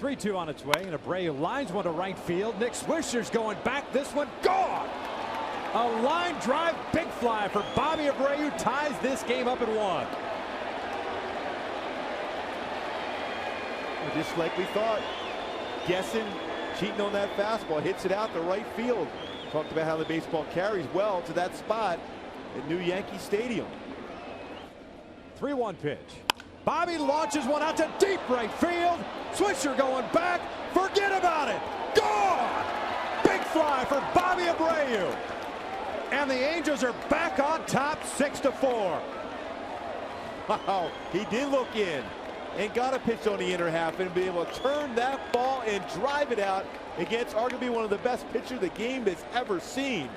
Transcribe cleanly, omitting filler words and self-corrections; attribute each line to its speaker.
Speaker 1: 3-2 on its way, and Abreu lines one to right field. Nick Swisher's going back. This one gone. A line drive big fly for Bobby Abreu ties this game up at 1.
Speaker 2: Just like we thought, guessing, cheating on that fastball, hits it out to right field. Talked about how the baseball carries well to that spot at New Yankee Stadium.
Speaker 1: 3-1 pitch. Bobby launches one out to deep right field. Swisher going back. Forget about it. Gone. Big fly for Bobby Abreu. And the Angels are back on top 6-4.
Speaker 2: Wow, he did look in and got a pitch on the inner half and be able to turn that ball and drive it out against arguably one of the best pitchers the game has ever seen.